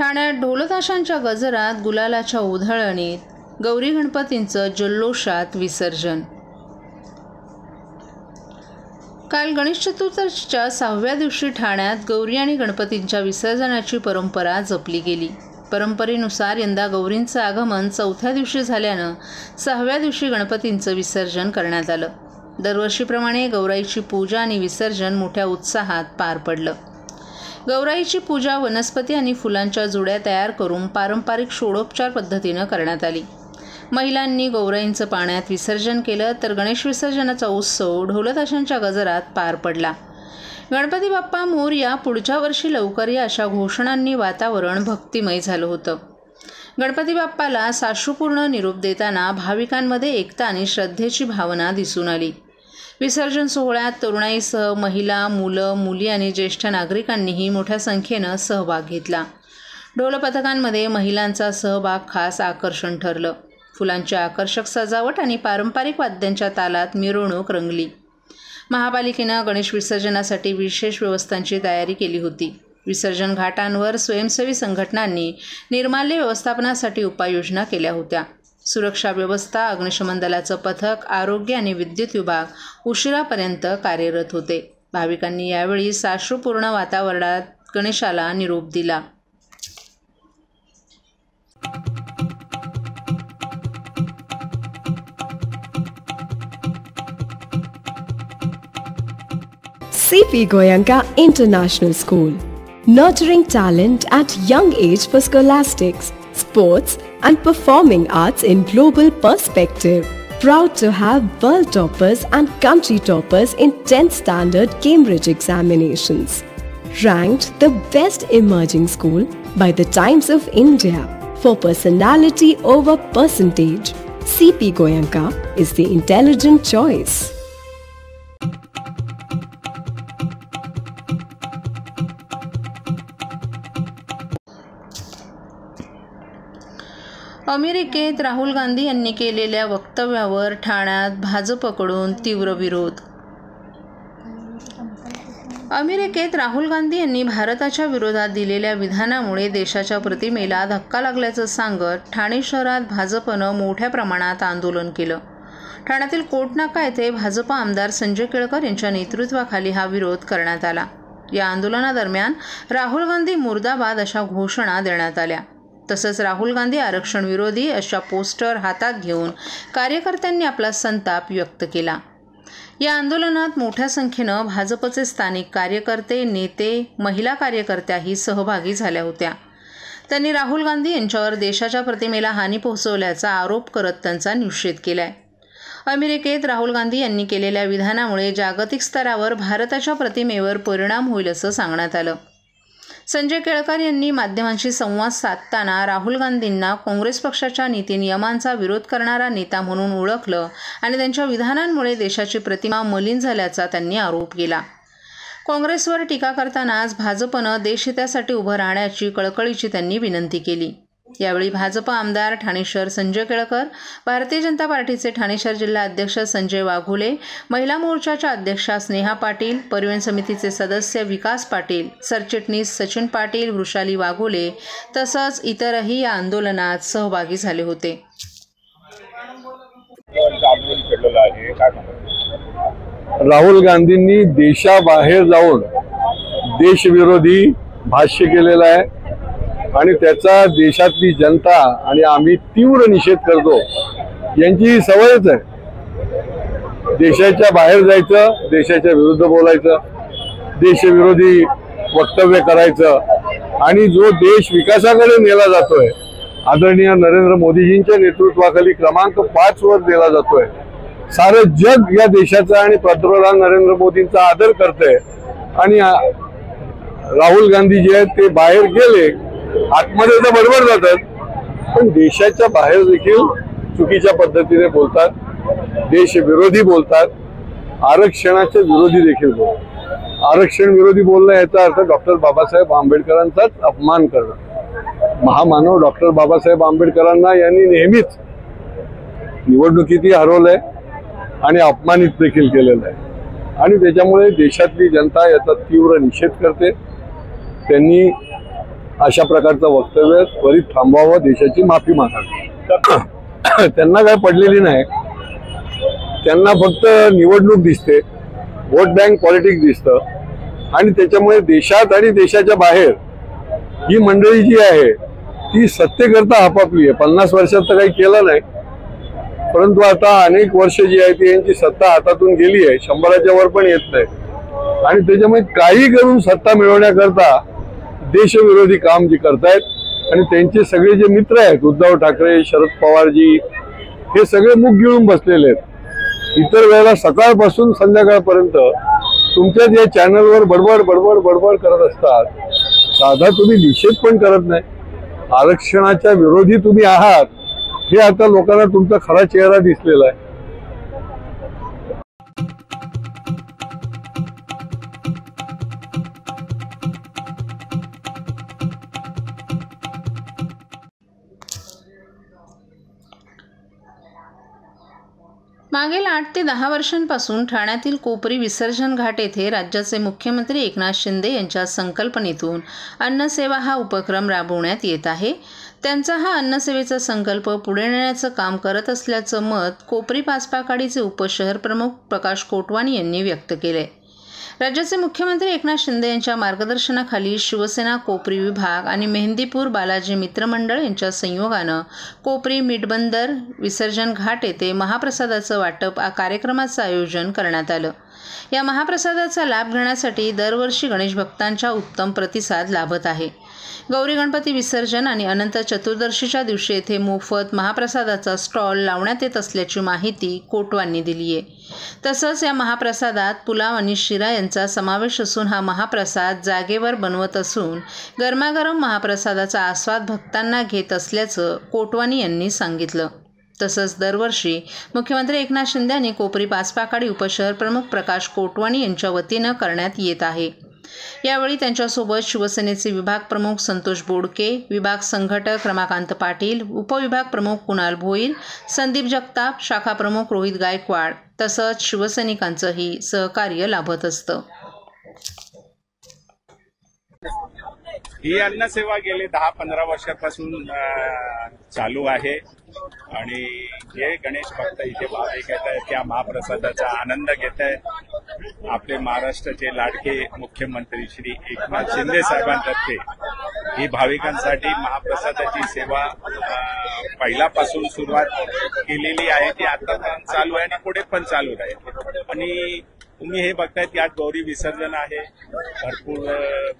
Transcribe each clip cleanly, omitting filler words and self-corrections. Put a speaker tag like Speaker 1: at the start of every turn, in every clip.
Speaker 1: ठाण्यात ढोलताशांच्या गजरात, गुलालाच्या उधळणीत गौरी गणपतींचं जल्लोषात विसर्जन। काल गणेश चतुर्थीच्या 6व्या दिवशी ठाण्यात गौरी आणि गणपतींच्या विसर्जनाची परंपरा जपली गेली। परंपरेनुसार यंदा गौरींचं आगमन 4थ्या दिवशी झाल्यानं 6व्या दिवशी गणपतींचं विसर्जन करण्यात आलं। दरवर्षीप्रमाणे गौराईची पूजा आणि विसर्जन मोठ्या उत्साहात पार पडलं। गौराईची पूजा वनस्पती आणि फुलांच्या जुड्या तयार करून पारंपरिक षोडोपचार पद्धतीनं करण्यात आली। महिलांनी गौराईंचं पाण्यात विसर्जन केलं, तर गणेश विसर्जनाचा उत्सव ढोलताशांच्या गजरात पार पडला। गणपती बाप्पा मोरया, पुढच्या वर्षी लवकर या अशा घोषणांनी वातावरण भक्तिमय झालं होतं। गणपती बाप्पाला साश्रुपूर्ण निरोप देताना भाविकांमध्ये एकता आणि श्रद्धेची भावना दिसून आली। विसर्जन सोहळ्यात तरुणाईसह महिला, मुलं, मुली आणि ज्येष्ठ नागरिकांनीही मोठ्या संख्येनं सहभाग घेतला। ढोल पथकांमध्ये महिलांचा सहभाग खास आकर्षण ठरलं। फुलांची आकर्षक सजावट आणि पारंपरिक वाद्यांच्या तालात मिरवणूक रंगली। महापालिकेनं गणेश विसर्जनासाठी विशेष व्यवस्थांची तयारी केली होती। विसर्जन घाटांवर स्वयंसेवी संघटनांनी निर्माल्य व्यवस्थापनासाठी उपाययोजना केल्या होत्या। सुरक्षा व्यवस्था, अग्निशमन दलाचं पथक, आरोग्य आणि विद्युत विभाग उशिरापर्यंत कार्यरत होते। भाविकांनी यावेळी साश्रुपूर्ण वातावरणात गणेशाला निरोप दिला।
Speaker 2: C.P. Goenka International School, nurturing talent at young age for scholastics, sports and performing arts in global perspective. Proud to have world toppers and country toppers in 10th standard Cambridge examinations. Ranked the best emerging school by the Times of India for personality over percentage. C.P. Goenka is the intelligent choice.
Speaker 1: अमेरिकेत राहुल गांधी यांनी केलेल्या वक्तव्यावर ठाण्यात भाजपकडून तीव्र विरोध। अमेरिकेत राहुल गांधी यांनी भारताच्या विरोधात दिलेल्या विधानामुळे देशाच्या प्रतिमेला धक्का लागल्याचं सांगत ठाणे शहरात भाजपनं मोठ्या प्रमाणात आंदोलन केलं। ठाण्यातील कोटनाका येथे भाजप आमदार संजय केळकर यांच्या नेतृत्वाखाली हा विरोध करण्यात आला। या आंदोलनादरम्यान राहुल गांधी मुर्दाबाद अशा घोषणा देण्यात आल्या। तसंच राहुल गांधी आरक्षण विरोधी अशा पोस्टर हातात घेऊन कार्यकर्त्यांनी आपला संताप व्यक्त केला। या आंदोलनात मोठ्या संख्येनं भाजपचे स्थानिक कार्यकर्ते, नेते, महिला कार्यकर्त्याही सहभागी झाल्या होत्या। त्यांनी राहुल गांधी यांच्यावर देशाच्या प्रतिमेला हानी पोहोचवल्याचा आरोप करत त्यांचा निषेध केलाय। अमेरिकेत राहुल गांधी यांनी केलेल्या विधानामुळे जागतिक स्तरावर भारताच्या प्रतिमेवर परिणाम होईल असं सांगण्यात आलं। संजय केळकर यांनी माध्यमांशी संवाद साधताना राहुल गांधींना काँग्रेस पक्षाच्या नीती नियमांचा विरोध करणारा नेता म्हणून ओळखलं आणि त्यांच्या विधानांमुळे देशाची प्रतिमा मलिन झाल्याचा त्यांनी आरोप केला। काँग्रेसवर टीका करतानाच भाजपनं देशहितासाठी उभं राहण्याची कळकळीची त्यांनी विनंती केली। यावेळी भाजप आमदार ठाणे शहर संजय केळकर, भारतीय जनता पार्टीचे ठाणे शहर जिल्हा अध्यक्ष संजय वाघोले, महिला मोर्चाच्या अध्यक्षा स्नेहा पाटील, परिवहन समितीचे सदस्य विकास पाटील, सरचिटणीस सचिन पाटील, वृषाली वाघोले तसंच इतरही या आंदोलनात सहभागी झाले होते।
Speaker 3: राहुल गांधींनी देशाबाहेर जाऊन देशविरोधी भाष्य केलेलं आहे आणि त्याचा देशातली जनता आणि आम्ही तीव्र निषेध करतो। यांची सवयच आहे देशाच्या बाहेर जायचं, देशाच्या विरुद्ध बोलायचं, देशविरोधी वक्तव्य करायचं आणि जो देश विकासाकडे नेला जातोय, आदरणीय नरेंद्र मोदीजींच्या नेतृत्वाखाली क्रमांक 5 वर नेला जातोय। सारं जग या देशाचा आणि पंतप्रधान नरेंद्र मोदींचा आदर करतंय आणि राहुल गांधी जे आहेत ते बाहेर गेले, आतमध्ये तर बरोबर जातात, पण देशाच्या बाहेर देखील चुकीच्या पद्धतीने बोलतात, देशविरोधी बोलतात, आरक्षणाच्या विरोधी देखील बोलतात। आरक्षण विरोधी बोलणं याचा अर्थ डॉक्टर बाबासाहेब आंबेडकरांचाच अपमान करणं। महामानव डॉक्टर बाबासाहेब आंबेडकरांना यांनी नेहमीच निवडणुकीतही हरवलंय आणि अपमानित देखील केलेलं आहे आणि त्याच्यामुळे देशातली जनता याचा तीव्र निषेध करते। त्यांनी अशा प्रकारचं वक्तव्य त्वरित थांबवावं, देशाची माफी मागावी. त्यांना काय पडलेली नाही. त्यांना फक्त निवडणूक दिसते, वोट बँक पॉलिटिक्स दिसतं आणि त्याच्यामुळे देशात आणि देशाच्या बाहेर ही मंडळी जी आहे ती सत्तेकरता आपापली आहे. 50 वर्षात तर काही केलं नाही, परंतु आता अनेक वर्ष जी आहे ती यांची सत्ता हातातून गेली आहे, 100च्या वर पण येत नाही आणि त्याच्यामुळे काही करून सत्ता मिळवण्याकरता देशविरोधी काम जे करतायत आणि त्यांचे सगळे जे मित्र आहेत, उद्धव ठाकरे, शरद पवारजी, हे सगळे मुख गिळून बसलेले आहेत. इतर वेळेला सकाळपासून संध्याकाळपर्यंत तुमच्याच या चॅनलवर बडबड बडबड बडबड करत असतात. साधा तुम्ही निषेध पण करत नाही. आरक्षणाच्या विरोधी तुम्ही आहात हे आता लोकांना तुमचा खरा चेहरा दिसलेला आहे.
Speaker 1: मागील 8 ते 10 वर्षांपासून ठाण्यातील कोपरी विसर्जन घाट येथे राज्याचे मुख्यमंत्री एकनाथ शिंदे यांच्या संकल्पनेतून अन्नसेवा हा उपक्रम राबवण्यात येत आहे. त्यांचा हा अन्नसेवेचा संकल्प पुढे नेण्याचं काम करत असल्याचं मत कोपरी पाचपाकाडीचे उपशहर प्रमुख प्रकाश कोटवानी यांनी व्यक्त केले. राज्याचे मुख्यमंत्री एकनाथ शिंदे यांच्या मार्गदर्शनाखाली शिवसेना कोपरी विभाग आणि मेहंदीपूर बालाजी मित्रमंडळ यांच्या संयोगानं कोपरी मिठबंदर विसर्जन घाट येथे महाप्रसादाचं वाटप कार्यक्रमाचं आयोजन करण्यात आलं. या महाप्रसादाचा लाभ घेण्यासाठी दरवर्षी गणेश भक्तांचा उत्तम प्रतिसाद लाभत आहे. गौरी गणपती विसर्जन आणि अनंत चतुर्दशीच्या दिवशी येथे मोफत महाप्रसादाचा स्टॉल लावण्यात येत असल्याची माहिती कोटवानी दिली आहे. तसंच या महाप्रसादात पुलाव आणि शिरा यांचा समावेश असून हा महाप्रसाद जागेवर बनवत असून गरमागरम महाप्रसादाचा आस्वाद भक्तांना घेत असल्याचं कोटवानी यांनी सांगितलं. तसंच दरवर्षी मुख्यमंत्री एकनाथ शिंदे यांनी कोपरी पाचपाकाडी उपशहर प्रमुख प्रकाश कोटवानी यांच्या वतीनं करण्यात येत आहे. यावेळी त्यांच्यासोबत शिवसेनेचे विभाग प्रमुख संतोष बोडके, विभाग संघटक रमाकांत पाटील, उपविभाग प्रमुख कुणाल भोईर, संदीप जगताप, शाखा प्रमुख रोहित गायकवाड तसंच शिवसैनिकांचंही सहकार्य लाभत असतं.
Speaker 4: ही अन्नसेवा गेले 10-15 वर्षापासून चालू आहे आणि जे गणेश भक्त इथे भाविक येत आहेत त्या महाप्रसादाचा आनंद घेत आहेत. आपले महाराष्ट्राचे लाडके मुख्यमंत्री श्री एकनाथ शिंदे साहेबांतर्फे ही भाविकांसाठी महाप्रसादाची सेवा पहिल्यापासून सुरुवात केलेली आहे, ती आता पण चालू आहे आणि पुढे पण चालू राहील. आणि तुम्ही हे बघतायत यात गौरी विसर्जन आहे, भरपूर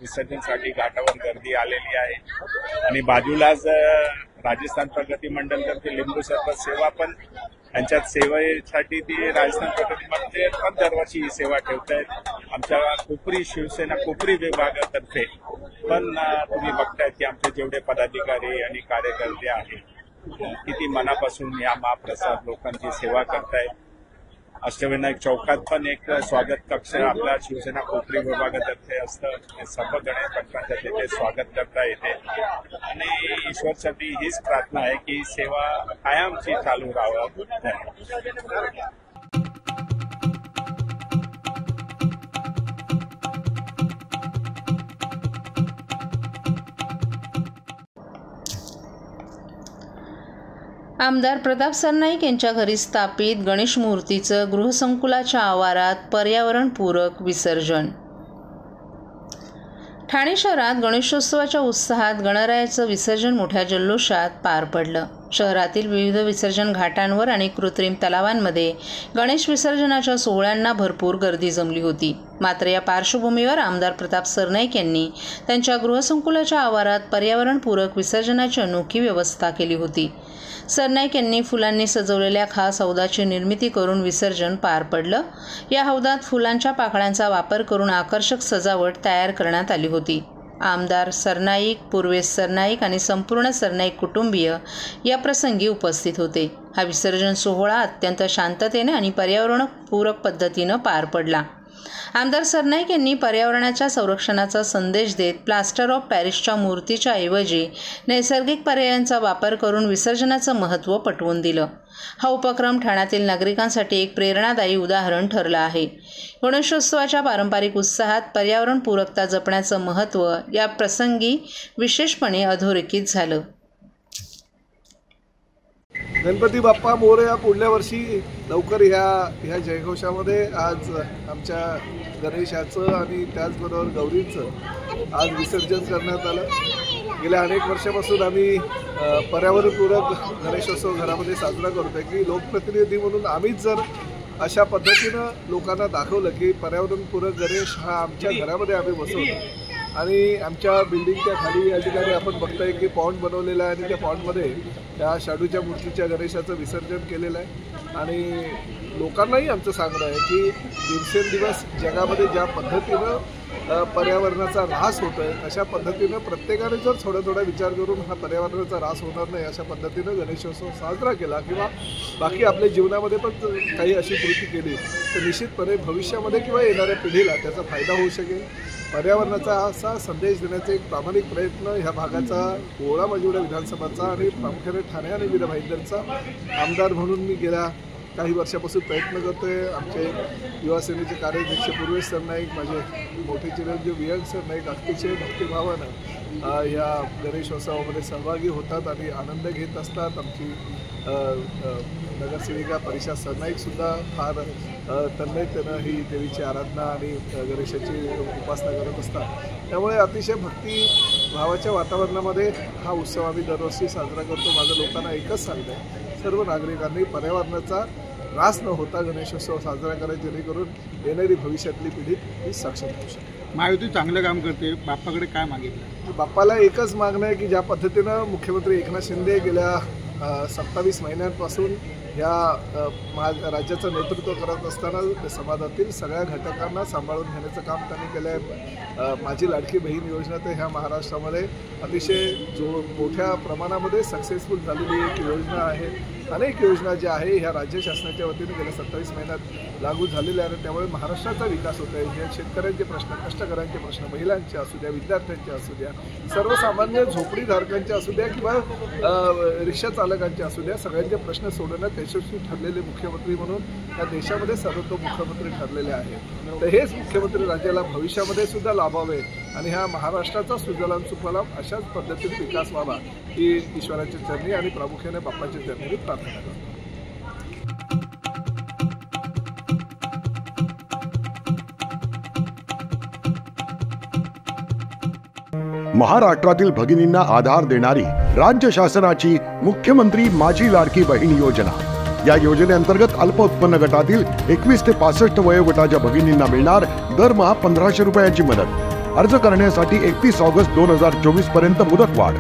Speaker 4: विसर्जनसाठी घाटावर गर्दी आलेली आहे आणि बाजूलाच राजस्थान प्रगती मंडळतर्फे लिंबू सरबत सेवा पण यांच्यात सेवेसाठी ती राजस्थान प्रगती मंडळ पण दरवर्षी ही सेवा ठेवत आहेत. आमच्या कोपरी शिवसेना कोपरी विभागातर्फे पण तुम्ही बघतायत की आमचे जेवढे पदाधिकारी आणि कार्यकर्ते आहेत किती मनापासून या महाप्रसाद लोकांची सेवा करतायत. अष्टविनायक चौकात पण एक स्वागत कक्ष आपला शिवसेना कोपरी विभागातर्फे असतं. सर्व गणेश भक्तांचं तिथे स्वागत करता येते आणि ईश्वरसाठी हीच प्रार्थना आहे की सेवा कायमची चालू राहावी.
Speaker 1: आमदार प्रताप सरनाईक यांच्या घरी स्थापित गणेश मूर्तीचं गृहसंकुलाच्या आवारात पर्यावरणपूरक विसर्जन. ठाणे शहरात गणेशोत्सवाच्या उत्साहात गणरायाचं विसर्जन मोठ्या जल्लोषात पार पडलं. शहरातील विविध विसर्जन घाटांवर आणि कृत्रिम तलावांमध्ये गणेश विसर्जनाच्या सोहळ्यांना भरपूर गर्दी जमली होती. मात्र या पार्श्वभूमीवर आमदार प्रताप सरनाईक यांनी त्यांच्या गृहसंकुलाच्या आवारात पर्यावरणपूरक विसर्जनाची अनोखी व्यवस्था केली होती. सरनाईक यांनी फुलांनी सजवलेल्या खास हौदाची निर्मिती करून विसर्जन पार पडलं. या हौदात फुलांच्या पाकळ्यांचा वापर करून आकर्षक सजावट तयार करण्यात आली होती. आमदार सरनाईक, पूर्वेश सरनाईक आणि संपूर्ण सरनाईक कुटुंबीय या प्रसंगी उपस्थित होते. हा विसर्जन सोहळा अत्यंत शांततेने आणि पर्यावरणपूरक पद्धतीनं पार पडला. आमदार सरनाईक यांनी पर्यावरणाच्या संरक्षणाचा संदेश देत प्लास्टर ऑफ पॅरिसच्या मूर्तीच्या ऐवजी नैसर्गिक पर्यायांचा वापर करून विसर्जनाचं महत्त्व पटवून दिलं. हा उपक्रम ठाण्यातील नागरिकांसाठी एक प्रेरणादायी उदाहरण ठरला आहे. गणेशोत्सवाच्या पारंपरिक उत्साहात पर्यावरणपूरकता जपण्याचं महत्त्व या प्रसंगी विशेषपणे अधोरेखित झालं.
Speaker 5: गणपती बाप्पा मोरया. पुढल्या वर्षी लवकर ह्या जयघोषामध्ये आज आमच्या गणेशाचं आणि त्याचबरोबर गौरींचं आज विसर्जन करण्यात आलं. गेल्या अनेक वर्षापासून आम्ही पर्यावरणपूरक गणेशोत्सव घरामध्ये साजरा करतोय की लोकप्रतिनिधी म्हणून आम्हीच जर अशा पद्धतीनं लोकांना दाखवलं की पर्यावरणपूरक गणेश हा आमच्या घरामध्ये आम्ही बसवतो. आणि आमच्या बिल्डिंगच्या खाली या ठिकाणी आपण बघताय की पॉन्ड बनवलेला आहे आणि त्या पॉन्डमध्ये त्या शाडूच्या मूर्तीच्या गणेशाचं विसर्जन केलेलं आहे. आणि लोकांनाही आमचं सांगणं आहे की दिवसेंदिवस जगामध्ये ज्या पद्धतीनं पर्यावरणाचा ऱ्हास होतो आहे अशा पद्धतीनं प्रत्येकाने जर थोडा विचार करून हा पर्यावरणाचा ऱ्हास होणार नाही अशा पद्धतीनं गणेशोत्सव साजरा केला किंवा बाकी आपल्या जीवनामध्ये पण काही अशी कृती केली तर निश्चितपणे भविष्यामध्ये किंवा येणाऱ्या पिढीला त्याचा फायदा होऊ शकेल. पर्यावरणाचा असा संदेश देण्याचा एक प्रामाणिक प्रयत्न ह्या भागाचा ओळा माजिवडा विधानसभाचा आणि प्रामुख्याने ठाणे आणि वीर भाईंदरचा आमदार म्हणून मी गेल्या काही वर्षापासून प्रयत्न करतोय. आमचे युवा सेनेचे कार्याध्यक्ष पूर्वेश सरनाईक, माझे मोठे चिरंजीव वियंग सरनाईक अतिशय भक्तिभावानं या गणेशोत्सवामध्ये सहभागी होतात आणि आनंद घेत असतात. आमची नगरसेविका परिषद सरनाईकसुद्धा फार तन्मयतेनं ही देवीची आराधना आणि गणेशाची उपासना करत असतात. त्यामुळे अतिशय भक्तिभावाच्या वातावरणामध्ये हा उत्सव आम्ही दरवर्षी साजरा करतो. माझं लोकांना एकच सांगतं आहे, सर्व नागरिकांनी पर्यावरणाचा ऱ्हास न होता गणेशोत्सव साजरा करा जेणेकरून येणारी भविष्यातली पिढी ही सक्षम होऊ शकते.
Speaker 6: महायुती चांगलं काम करते. बाप्पाकडे काय मागितलं?
Speaker 5: बाप्पाला एकच मागणं आहे की ज्या पद्धतीनं मुख्यमंत्री एकनाथ शिंदे गेल्या 27 महिन्यांपासून ह्या राज्याचं नेतृत्व करत असताना समाजातील सगळ्या घटकांना सांभाळून घेण्याचं काम त्यांनी केलं आहे. माझी लाडकी बहीण योजना तर ह्या महाराष्ट्रामध्ये अतिशय मोठ्या प्रमाणामध्ये सक्सेसफुल झालेली एक योजना आहे. अनेक योजना ज्या आहे ह्या राज्य शासनाच्या वतीने गेल्या 27 महिन्यात लागू झालेल्या आहेत. त्यामुळे महाराष्ट्राचा विकास होत आहे. जे शेतकऱ्यांचे प्रश्न, कष्टकऱ्यांचे प्रश्न, महिलांचे असू द्या, विद्यार्थ्यांचे असू द्या, सर्वसामान्य झोपडीधारकांचे असू द्या किंवा रिक्षा चालकांचे असू द्या, सगळ्यांचे प्रश्न सोडवण्यात यशस्वी ठरलेले मुख्यमंत्री म्हणून या देशामध्ये सर्वोत्तम मुख्यमंत्री ठरलेले आहेत. तर हेच मुख्यमंत्री राज्याला भविष्यामध्ये सुद्धा लाभावे आणि ह्या महाराष्ट्राचा सुजलाम सुफलाम अशाच पद्धतीने विकास व्हावा ही ईश्वराच्या चरणी आणि प्रामुख्याने बाप्पाच्या चरणी प्रार्थना करतो.
Speaker 7: महाराष्ट्रातील भगिनींना आधार देणारी राज्य शासनाची मुख्यमंत्री माझी लाडकी बहीण योजना. या योजनेअंतर्गत अल्प उत्पन्न गटातील 21 ते 65 वयोगटाच्या भगिनींना मिळणार दरमहा 1500 रुपयांची मदत. अर्ज करण्यासाठी 31 ऑगस्ट 2024 पर्यंत मुदतवाढ.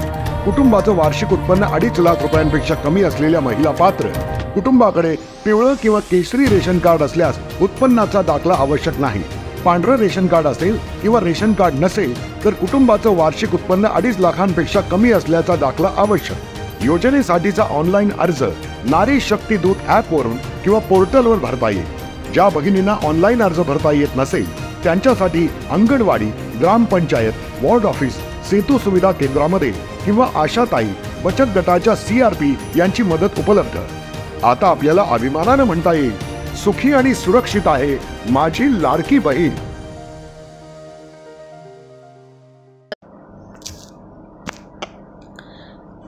Speaker 7: कुटुंबाचं वार्षिक उत्पन्न 2.5 लाख रुपयांपेक्षा कमी असलेल्या महिला पात्र. कुटुंबाकडे पिवळं किंवा केशरी रेशन कार्ड असल्यास उत्पन्नाचा दाखला आवश्यक नाही. पांढरं रेशन कार्ड असेल किंवा रेशन कार्ड नसेल तर कुटुंबाचं वार्षिक उत्पन्न 2.5 लाखांपेक्षा कमी असल्याचा दाखला आवश्यक. योजनेसाठीचा ऑनलाईन अर्ज नारी शक्ती दूत ॲपवरून किंवा पोर्टलवर भरता येईल. ज्या भगिनींना ऑनलाईन अर्ज भरता येत नसेल त्यांच्यासाठी अंगणवाडी, ग्रामपंचायत, वॉर्ड ऑफिस, सेतू सुविधा केंद्रामध्ये किंवा आशाताई बचत गटाच्या CRP यांची मदत उपलब्ध. आता आपल्याला अभिमानानं म्हणता येईल, सुखी आणि सुरक्षित आहे माझी लाडकी बहीण.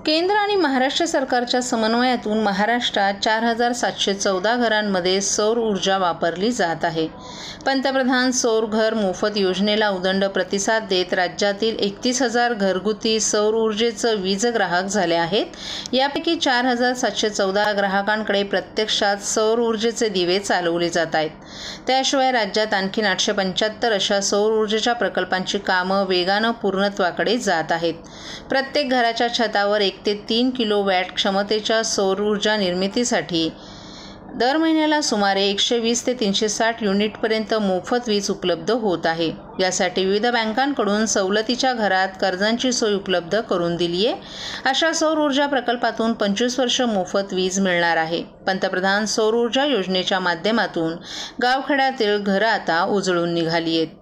Speaker 1: केंद्र आणि महाराष्ट्र सरकारच्या समन्वयातून महाराष्ट्रात 4714 घरांमध्ये सौर ऊर्जा वापरली जात आहे. पंतप्रधान सौर घर मोफत योजनेला उदंड प्रतिसाद देत राज्यातील 31,000 घरगुती सौर ऊर्जेचं वीज ग्राहक झाले आहेत. यापैकी 4714 ग्राहकांकडे प्रत्यक्षात सौर ऊर्जेचे दिवे चालवले जात आहेत. त्याशिवाय राज्यात आणखी 875 अशा सौर ऊर्जेच्या प्रकल्पांची कामं वेगानं पूर्णत्वाकडे जात आहेत. प्रत्येक घराच्या छतावर 1 ते 3 किलोवॅट क्षमतेच्या सौर ऊर्जा निर्मितीसाठी दर महिन्याला सुमारे 120 ते 360 युनिटपर्यंत मोफत वीज उपलब्ध होत आहे. यासाठी विविध बँकांकडून सवलतीच्या घरात कर्जांची सोय उपलब्ध करून दिली आहे. अशा सौर ऊर्जा प्रकल्पातून 25 वर्ष मोफत वीज मिळणार आहे. पंतप्रधान सौर ऊर्जा योजनेच्या माध्यमातून गावखेड्यातील घरं आता उजळून निघाली आहेत.